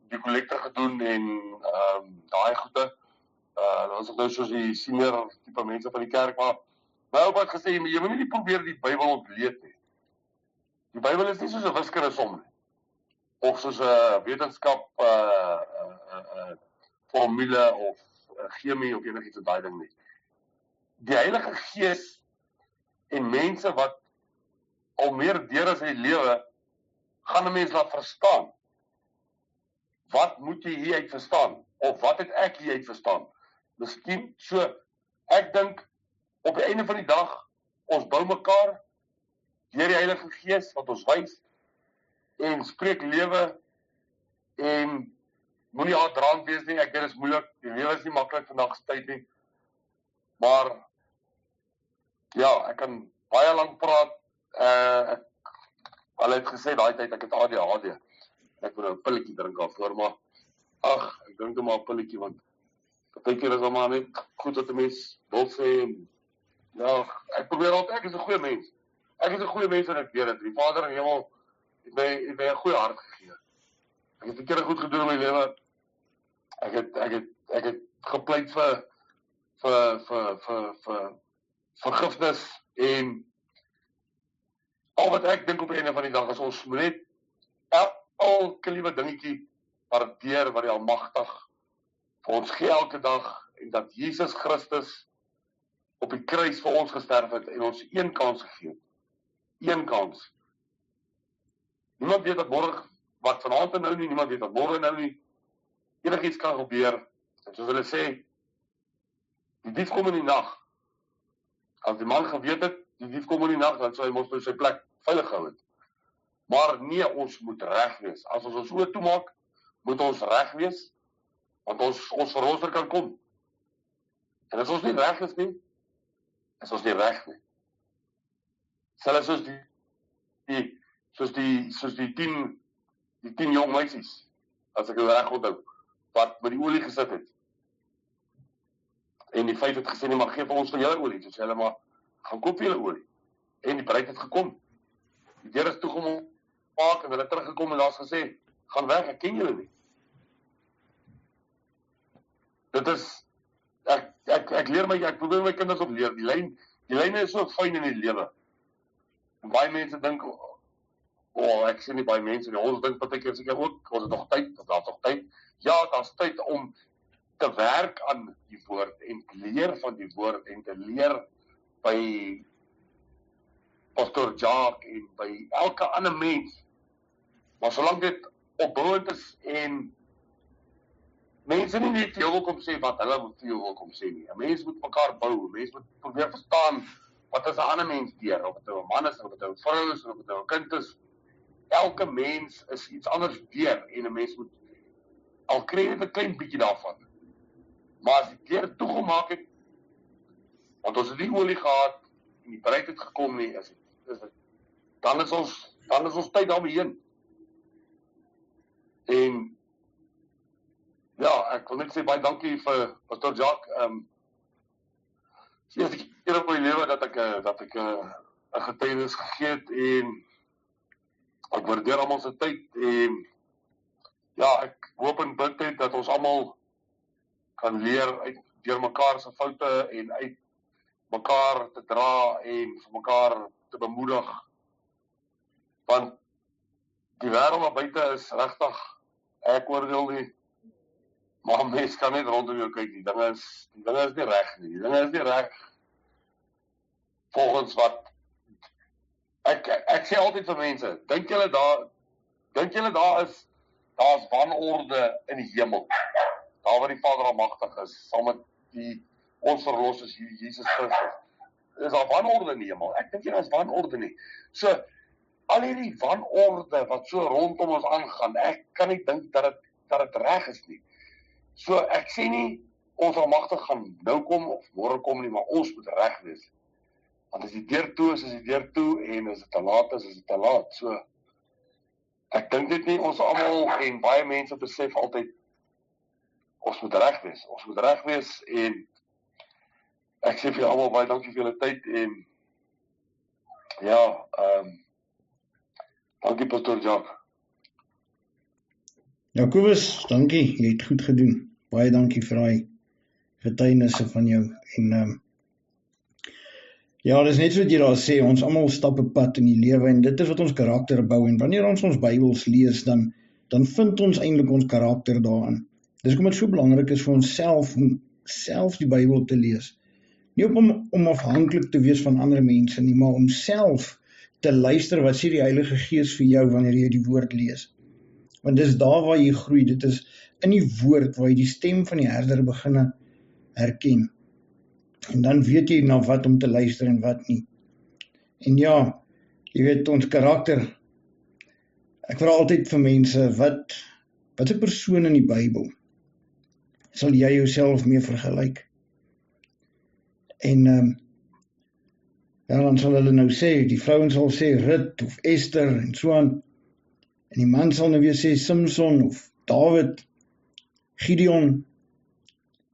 die kollekte gedoen en daai goede. Ons is nou soos die senior tipe mense van die kerk, maar my oupa het gesê, jy moet nie probeer die Bybel ontleed nie. Die Bybel is nie soos 'n wiskundige som nie, of soos 'n wetenskap formule of chemie of enigiets in daai ding nie. Die Heilige Gees en mense wat al meer deur is in die lewe, gaan 'n mens laat verstaan. Wat moet jy hieruit verstaan? Of wat het ek hieruit verstaan? Miskien, so, ek dink, op die einde van die dag, ons bou mekaar, deur die Heilige Gees, wat ons wys, en spreek lewe, en moenie haatdraand wees nie, ek weet dit is moeilik, die lewe is nie maklik vandag se tyd nie, maar, ja, ek kan baie lank praat, hulle het gesê daai tyd, ek het ADHD, ek wil nou 'n pilletjie drink daarvoor, maar, ek drink nou maar 'n pilletjie, want, partykeer is maar net goed wat 'n mens wil sê, en, ja, ek probeer altyd, ek is 'n goeie mens, ek is 'n goeie mens en ek weet dit, die Vader in die hemel, het my 'n goeie hart gegee, ek het verkeerde goed gedoen in my lewe, ek het gepleit vir vergifnis, en al wat ek dink op die einde van die dag is, ons moet net elke liewe dingetjie waardeer wat die Almagtig vir ons gee elke dag, en dat Jesus Christus op die kruis vir ons gesterf het, en ons een kans gegee het. Een kans. Niemand weet wat môre, wat vanaand en nou nie, niemand weet wat môre nou nie, enigiets kan gebeur, en soos hulle sê, die dief kom in die nag. As die man geweet het, die dief kom in die nag, dan sou hy ons by sy plek veilig gehou het. Maar nee, ons moet reg wees. As ons ons oë toemaak, moet ons reg wees, want ons verlosser kan kom. En as ons nie reg is nie, is ons nie reg nie. Selfs soos die 10 jong meisies, as ek dit reg onthou, wat met die olie gesit het. En die vyf het gesê, nee, maar gee vir ons van julle olie. So sê hulle, maar gaan koop julle olie. En die bruid het gekom. Die deur is toegemaak en hulle het teruggekom en daar's gesê, gaan weg, ek ken julle nie. Dit is, ek leer ek probeer my kinders op leer, die lyne is so fyn in die lewe. En baie mense dink, ek sê nie baie mense nie, ons dink partykeer seker ook, ons het nog tyd, daar's nog tyd. Ja, daar's tyd om te werk aan die woord, en te leer van die woord, en te leer by Pastor Jacques, en by elke ander mens. Maar solank dit opbouend is, en mense nie net vir jou wil kom sê wat hulle vir jou wil kom sê nie. 'n Mens moet mekaar bou, 'n mens moet probeer verstaan wat is 'n ander mens deur, of dit nou 'n man is, of dit nou 'n vrou is, of dit nou 'n kind is. Elke mens is iets anders deur, en 'n mens moet al kry net 'n klein bietjie daarvan. Maar as die deur toegemaak het, want ons het die olie gehad, en die bruid het gekom nie, dan is ons tyd daarmee heen. En ja, ek wil net sê baie dankie vir Pastor Jacques. Die eerste keer in my lewe dat ek 'n getuienis gegee het, en ek waardeer almal se tyd, en ja, ek hoop en bid net dat ons almal kan leer uit deur mekaar se foute, en uit mekaar te dra, en vir mekaar te bemoedig, want die wêreld daar buite is regtig, ek oordeel nie, maar mens kan net rondom jou kyk, die dinge is nie reg nie, die dinge is nie reg, volgens wat, ek sê altyd vir mense, dink julle daar's wanorde in die hemel, daar waar die Vader almagtig is, saam met ons verlosser Jesus Christus, is daar wanorde in die hemel, ek dink nie daar is wanorde nie, so, al hierdie wanorde wat so rondom ons aangaan, ek kan nie dink dat dit reg is nie. So ek sê nie, ons almagtig gaan nou kom of môre kom nie, maar ons moet reg wees. Want as die deur toe is die deur toe, en as dit te laat is dit te laat. So, ek dink dit nie, ons almal en baie mense besef altyd, ons moet reg wees. Ons moet reg wees en ek sê vir julle almal baie dankie vir julle tyd en ja, dankie Pastor Jacques. Jacobus, dankie, jy het goed gedoen. Baie dankie vir daai getuienisse van jou. En ja, dis net so wat jy daar sê, ons almal stap 'n pad in die lewe en dit is wat ons karakter bou. En wanneer ons Bybels lees, dan vind ons eintlik ons karakter daarin. Dis hoekom dit so belangrik is vir ons self om self die Bybel te lees. Nie om afhanklik te wees van ander mense nie, maar om self te luister wat sê die Heilige Gees vir jou wanneer jy die woord lees. Want dis daar waar jy groei, dit is in die woord waar jy die stem van die herder begin herken. En dan weet jy na wat om te luister en wat nie. En ja, jy weet ons karakter, ek vra altyd vir mense, wat 'n persoon in die Bybel sal jy jouself mee vergelyk? En ja, dan sal hulle nou sê, die vrouens sal sê Rut of Esther en so aan. En die man sal nou weer sê Samson of Dawid, Gideon,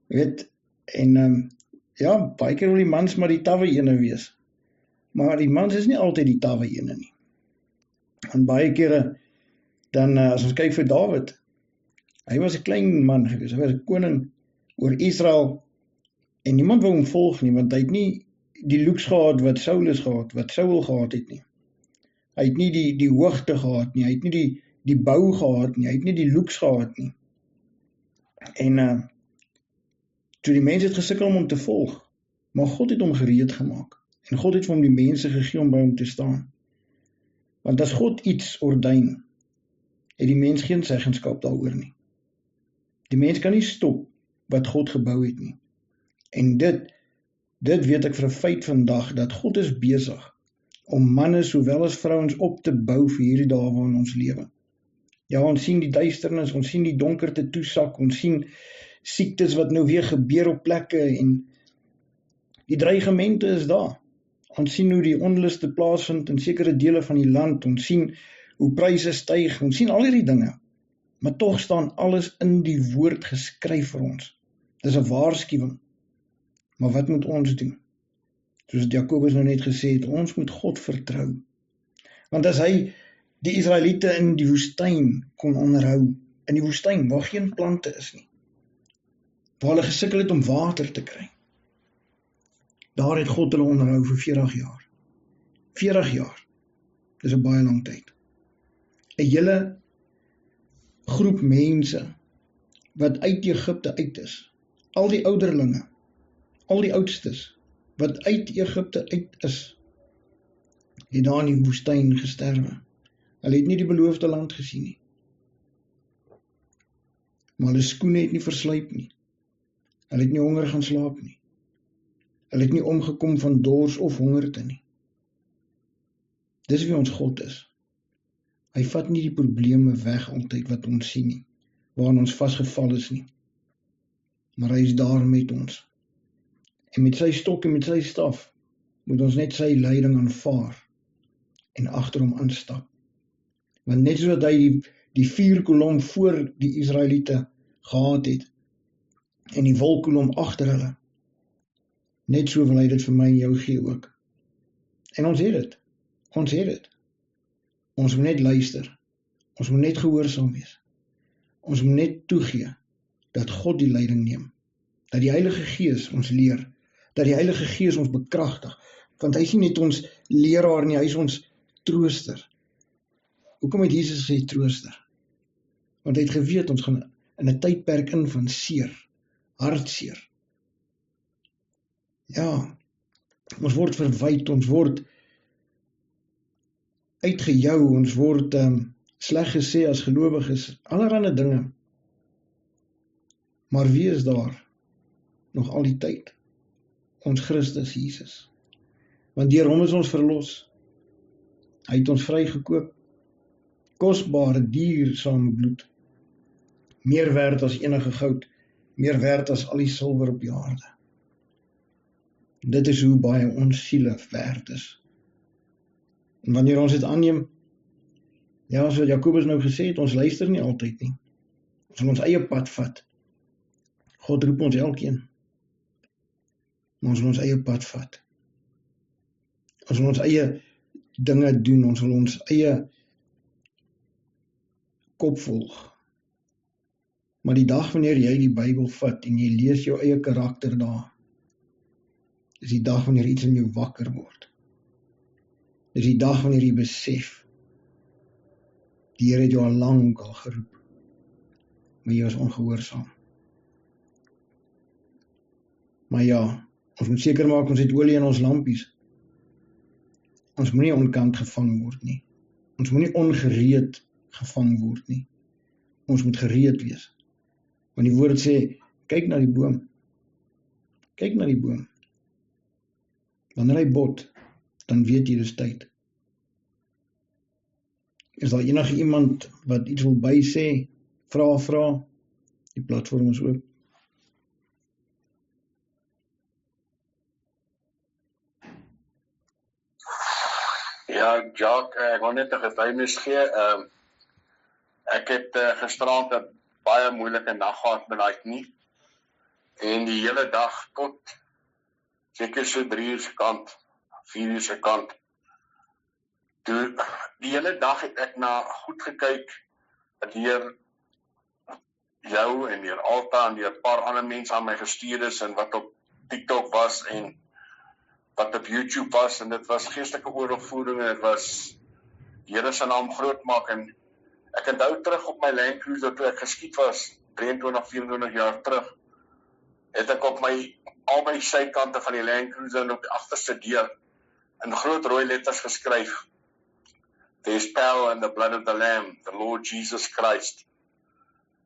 weet, en ja, baie keer wil die mans maar die tawwe ene wees. Maar die mans is nie altyd die tawwe ene nie. En baie kere, dan as ons kyk vir Dawid, hy was 'n klein man gewees, hy was 'n koning oor Israel, en niemand wou hom volg nie, want hy het nie die looks gehad wat Saul gehad het nie. Hy het nie die hoogte gehad nie, hy het nie die bou gehad nie, hy het nie die looks gehad nie. En toe die mense het gesukkel om hom te volg, maar God het hom gereed gemaak, en God het vir hom die mense gegee om by hom te staan. Want as God iets ordyn, het die mens geen seggenskap daaroor nie. Die mens kan nie stop wat God gebou het nie. En dit weet ek vir 'n feit vandag, dat God is besig om manne sowel as vrouens op te bou vir hierdie dae waarin ons lewe. Ja, ons sien die duisternis, ons sien die donkerte toesak, ons sien siektes wat nou weer gebeur op plekke, en die dreigemente is daar. Ons sien hoe die onluste plaasvind in sekere dele van die land, ons sien hoe pryse styg, ons sien al hierdie dinge, maar tog staan alles in die woord geskryf vir ons. Dis 'n waarskuwing. Maar wat moet ons doen? Soos Jacobus nou net gesê het, ons moet God vertrou. Want as hy die Israeliete in die woestyn kon onderhou, in die woestyn waar geen plante is nie, waar hulle gesukkel het om water te kry, daar het God hulle onderhou vir 40 jaar. 40 jaar, dis 'n baie lang tyd. 'n hele groep mense wat uit Egipte uit is, al die ouderlinge, al die oudstes, wat uit Egipte uit is, het daar in die woestyn gesterwe. Hulle het nie die beloofde land gesien nie. Maar hulle skoene het nie verslyp nie. Hulle het nie honger gaan slaap nie. Hulle het nie omgekom van dors of hongerte nie. Dis wie ons God is. Hy vat nie die probleme weg altyd wat ons sien nie, waarin ons vasgeval is nie. Maar hy is daar met ons. En met sy stok en met sy staf moet ons net sy leiding aanvaar en agter hom aanstap. Want net soos hy die vuurkolom voor die Israeliete gehad het en die wolkkolom agter hulle, net so wil hy dit vir my en jou gee ook. En ons het dit. Ons moet net luister. Ons moet net gehoorsaam wees. Ons moet net toegee dat God die leiding neem. Dat die Heilige Gees ons leer. Dat die Heilige Gees ons bekragtig. Want hy is nie net ons leraar nie, hy is ons trooster. Hoekom het Jesus gesê trooster? Want hy het geweet ons gaan in 'n tydperk in van seer, hartseer. Ja, ons word verwyd, ons word uitgejou, ons word sleg gesê as gelowiges, allerlei dinge. Maar wie is daar nog al die tyd? Ons Christus Jesus. Want deur hom is ons verlos. Hy het ons vrygekoop. Kosbare, diersame bloed. Meer werd as enige goud, meer werd as al die silwer op die aarde. Dit is hoe baie ons siele werd is. En wanneer ons dit aanneem, ja, soos Jacobus nou gesê het, ons luister nie altyd nie. Ons wil ons eie pad vat. God roep ons elkeen. Maar ons wil ons eie pad vat. Ons wil ons eie dinge doen, ons wil ons eie kop volg. Maar die dag wanneer jy die Bybel vat en jy lees jou eie karakter daar, is die dag wanneer iets in jou wakker word. Dis die dag wanneer jy besef, die Here het jou al lank al geroep, maar jy was ongehoorsaam. Maar ja, ons moet seker maak ons het olie in ons lampies. Ons moenie onkant gevang word nie. Ons moenie ongereed gevang word nie. Ons moet gereed wees. Want die woord sê, kyk na die boom. Kyk na die boom. Wanneer hy bot, dan weet jy dis tyd. Is daar enige iemand wat iets wil bysê? Vra. Die platform is oop. Ja, Jacques, ek wil net 'n getuienis gee. Ek het gisterand 'n baie moeilike nag gehad met daai knie. En die hele dag tot seker so 3 uur se kant, 4 uur se kant. Toe die hele dag het ek na goed gekyk deur jou en deur Alta en deur 'n paar ander mense aan my gestuur is en wat op TikTok was en wat op YouTube was, en dit was geestelike oorlogvoering, en dit was die Here se naam groot maak. En ek onthou terug op my Land Cruiser toe ek geskiet was 23, 24 jaar terug, het ek op albei sykante van die Land Cruiser en op die agterste deur in groot rooi letters geskryf: There's power in the blood of the Lamb, the Lord Jesus Christ.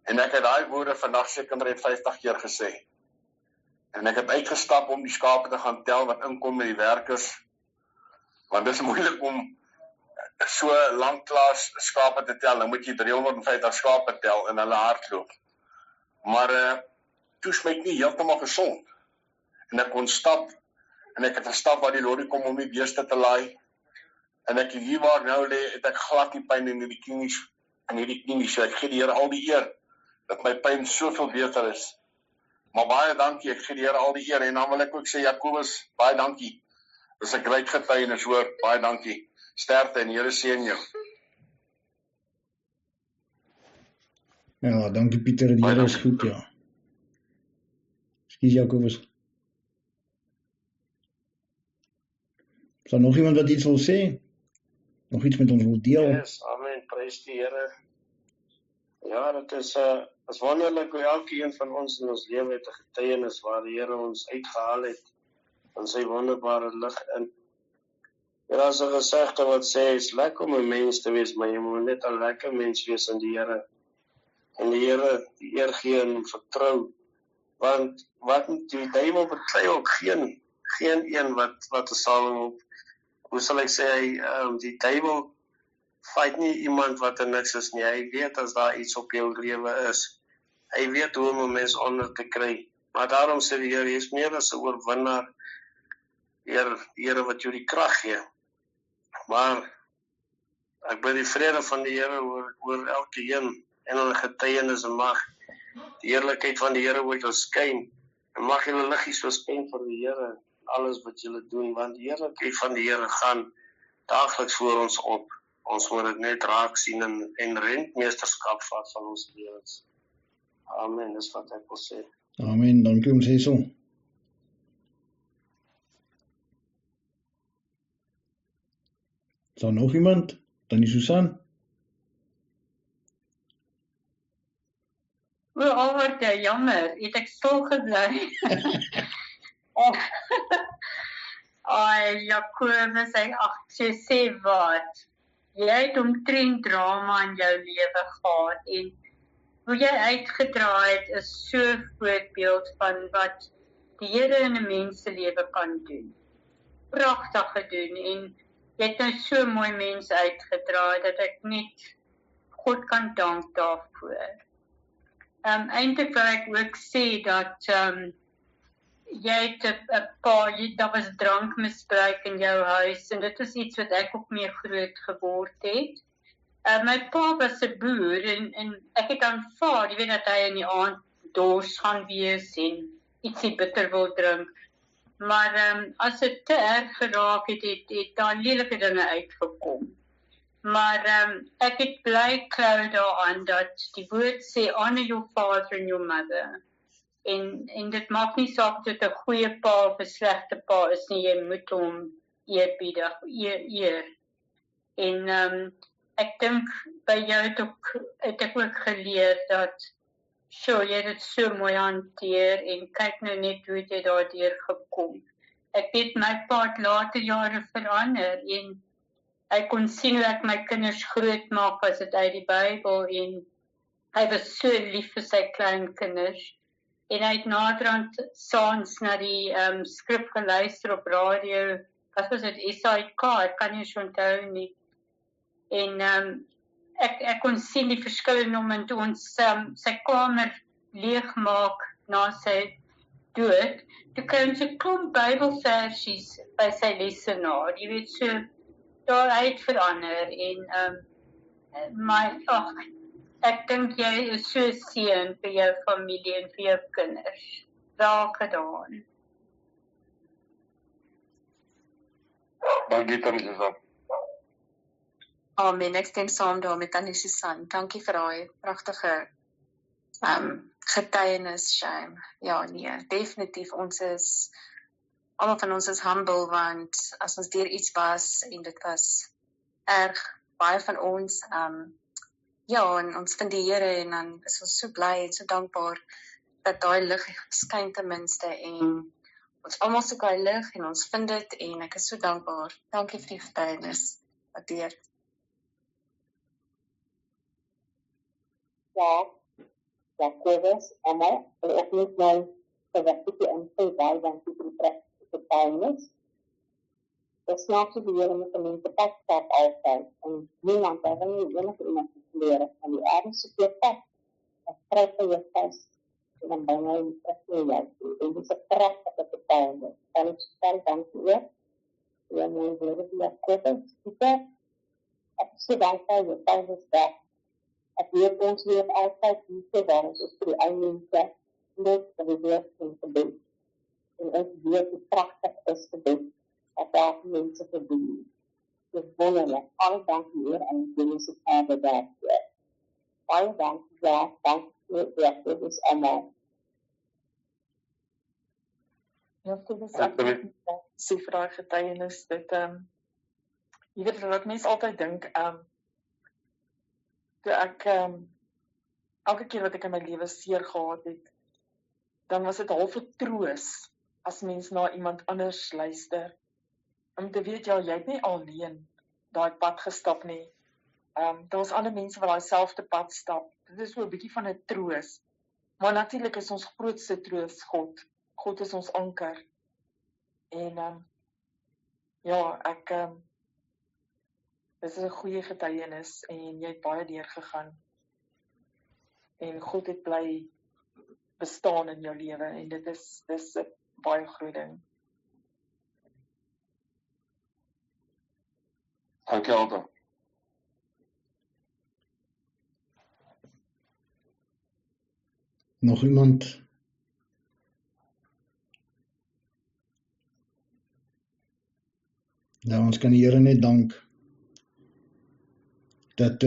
En ek het daai woorde vandag seker 50 keer gesê. En ek het uitgestap om die skape te gaan tel wat inkom met die werkers, want dit is moeilik om so lank klas skape te tel. Dan moet jy 350 skape tel en hulle hardloop. Maar toe is my knie heeltemal gesond. En ek kon stap, en ek het gestap waar die lorry kom om die beeste te laai. En ek hier waar nou lê, het ek glad nie pyn in hierdie knie, so ek gee die Here al die eer, dat my pyn soveel beter is. Maar baie dankie, ek gee die Here al die eer, en dan wil ek ook sê, Jakobus, baie dankie. Dis 'n groot getuienis hoor, baie dankie. Sterkte en Here seën jou. Ja, dankie Pieter, die Here is goed, ja. Ekskuus Jakobus. Is daar nog iemand wat iets wil sê? Nog iets met ons wil deel? Yes, amen, prys die Here. Ja, dit is wonderlik hoe elkeen van ons in ons lewe het 'n getuienis waar die Here ons uitgehaal het in sy wonderbare lig in. Daar is 'n gesegde wat sê, is lekker om 'n mens te wees, maar jy moet net 'n lekker mens wees in die Here. En die Here die eer gee en vertrou. Want wat die duiwel beklei ook geen een wat sal op. Hoe sal ek sê, die duiwel fight nie iemand wat niks is nie. Hy weet as daar iets op jou lewe is. Hy weet hoe om 'n mens onder te kry. Maar daarom sê die Here, jy is meer as 'n oorwinnaar. Die Here wat jou die krag gee. Maar ek bid die vrede van die Here oor elkeen en hulle getuienis en mag die heerlikheid van die Here oor jou skyn. En mag julle liggies verspend vir die Here alles wat julle doen, want die heerlikheid van die Here gaan daagliks voor ons op. Ons moet dit net raak sien en rentmeesterskap vat van ons lewens. Amen, dis wat ek wil sê. Amen, dankie om sê so. Is daar nog iemand? Dan is Susan. Albert, jammer, het ek stil gebly. Jakobus, hy sê wat? Jy het omtrent drama in jou lewe gehad en hoe jy uitgedraai het is so 'n voorbeeld van wat die Here in 'n mens se lewe kan doen. Pragtig gedoen en jy het nou so mooi mense uitgedraai dat ek net God kan dank daarvoor. Eintlik wil ek ook sê dat jy het daar was drankmisbruik in jou huis en dit is iets wat ek ook mee groot geword het. My pa was 'n boer en ek het aanvaar, jy weet dat hy in die aand dors gaan wees en ietsie bitter wil drink. Maar as dit te erg geraak het daar lelike dinge uitgekom. Maar ek het bly klou daaraan dat die woord sê, honor your father and your mother. En dit maak nie saak of dit 'n goeie pa of 'n slegte pa is nie, jy moet hom eerbiedig, eer. En ek dink by jou het ek ook geleer dat, jy het dit so mooi hanteer en kyk nou net hoe jy daardeur gekom. Ek weet my pa het later jare verander en hy kon sien hoe ek my kinders groot maak as dit uit die Bybel en hy was so lief vir sy klein kinders. En hy het naderhand saans na die skrif geluister op radio, wat was dit, SAIK, ek kan nie so onthou nie. En ek kon sien die verskil in hom en toe ons sy kamer leegmaak na sy dood, toe kry ons 'n klomp Bybelversies by sy lesenaar, jy weet so, daar uit verander en ek dink jy is so seën vir jou familie en vir jou kinders. Wel gedaan. Dankie Teresa. Amen, ek stem saam daar met Tannie Susan. Dankie vir daai pragtige getuienis, Shame. Ja, nee, definitief almal van ons is humble, want as ons deur iets was, en dit was erg, baie van ons, ja, en ons vind die Here, en dan is ons so bly en so dankbaar, dat daai lig skyn ten minste, en ons almal soek daai lig, en ons vind dit, en ek is so dankbaar. Dankie vir die getuienis, waardeer. Ja, Jacobus, Emma, en ek moet nou verwikkie in sy baie dankie vir die praktische getuienis. Dit snaak so die Here met die mense pad stap altyd, en niemand, daar wil nie enige iemand leren, en die ergens so veel pad, en skryf vir jou vast, en dan bring hy die terug vir jou, en dit is 'n prachtige getuienis. En ek stel dankie ook, en my woorde vir Jacobus, Pieter, ek is so dankbaar jou Paulusdag. Ek weet ons leef altyd hier waar ons is vir die ou mense, net vir die woord en gebed. En ons weet hoe pragtig is gebed, dat daar mense verdien. Dit is wonderlik. Alle dankie Heer en Genesis Vader daarvoor. Baie dankie, ja, dankie, dit is allemaal. Ja, dit is ek sê vir daai getuienis, dit, jy weet wat mense altyd dink, toe ek, elke keer wat ek in my lewe seer gehad het, dan was dit half 'n troos, as mens na iemand anders luister, om te weet, ja, jy het nie alleen daai pad gestap nie, daar was ander mense wat daai selfde pad stap, dit is so 'n bietjie van 'n troos, maar natuurlik is ons grootste troos God, God is ons anker, en ja, dit is 'n goeie getuienis, en jy het baie deurgegaan, en God het bly bestaan in jou lewe, en dit is 'n baie groot ding. Dankie Alta. Nog iemand? Nou, ons kan die Here net dank dat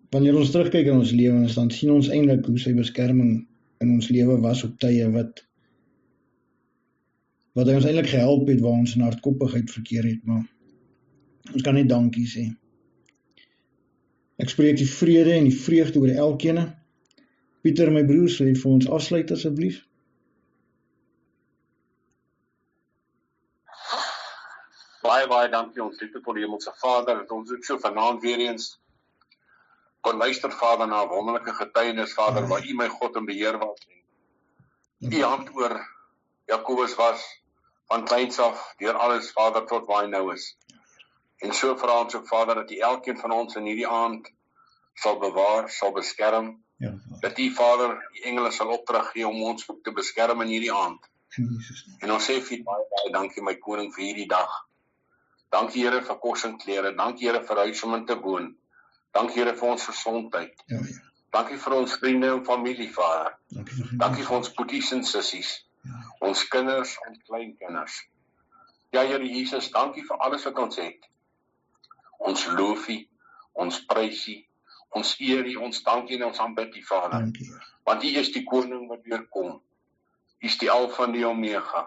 wanneer ons terugkyk in ons lewens, dan sien ons eintlik hoe sy beskerming in ons lewe was op tye wat hy ons eintlik gehelp het waar ons in hardkoppigheid verkeer het, maar ons kan net dankie sê. Ek spreek die vrede en die vreugde oor elkeen. Pieter, my broer, sal jy vir ons afsluit asseblief? Baie dankie ons liefdevolle Hemelse Vader, dat ons ook so vanaand weer eens kon luister, Vader, na 'n wonderlike getuienis, Vader, waar U my God in beheer was. U hand oor Jakobus was, van kleins af, deur alles, Vader, tot waar hy nou is. En so vra ons ook, Vader, dat U elkeen van ons in hierdie aand sal bewaar, sal beskerm, Ja, dat U, Vader, die engele sal opdrag gee om ons ook te beskerm in hierdie aand. En ons sê vir U baie dankie, my koning, vir hierdie dag. Dankie, Here, vir kos en klere. Dankie, Here, vir huis om in te woon. Dankie, Here, vir ons gesondheid. Ja. Dankie vir ons vriende en familie, Vader. Dankie vir Dankie vir ons boeties en sissies, ons kinders en kleinkinders. Ja, Here Jesus, dankie vir alles wat ons het. Ons loof U, ons prys U, ons eer U, ons dankie en ons aanbid U, Vader. Dankie, Here. Want U is die koning wat weer kom. U is die Alfa en die Omega,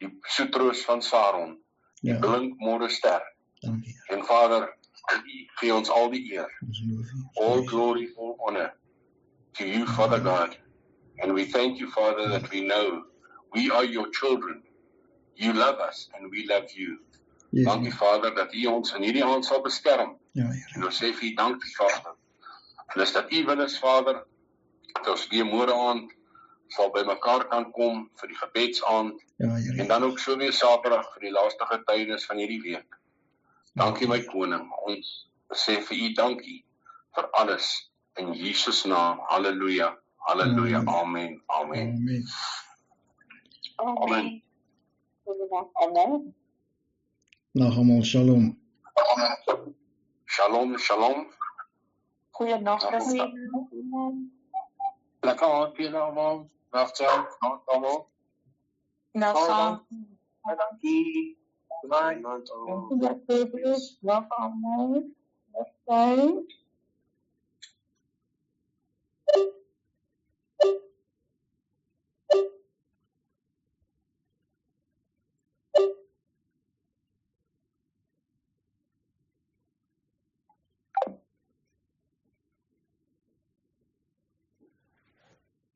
die soetroos van Saron, die Ja, blink môrester. dankie, Here. En Vader, U gee ons al die eer. Ons loof U. All glory, all honor to you, Father God. And we thank you, Father, that we know we are your children. You love us and we love you. Yes, Dankie, Vader, dat U ons in hierdie aand sal beskerm. ja, Here. En ons sê vir U dankie, Vader. En as dat U wil is, Vader, dat ons weer môre aand sal by mekaar kan kom vir die gebedsaand Ja, Here. en dan ook so weer Saterdag vir die laaste getuienis van hierdie week. Dankie, my koning. Ons sê vir U dankie vir alles in Jesus naam. Halleluja. Halleluja. Amen. Amen. Amen. Amen. Amen. Nag almal, shalom. Shalom, shalom. Goeienaand, Christa. Lekker aand julle almal. Nagtjie, nag almal. Nou saam. Dankie. Bye. Welkom.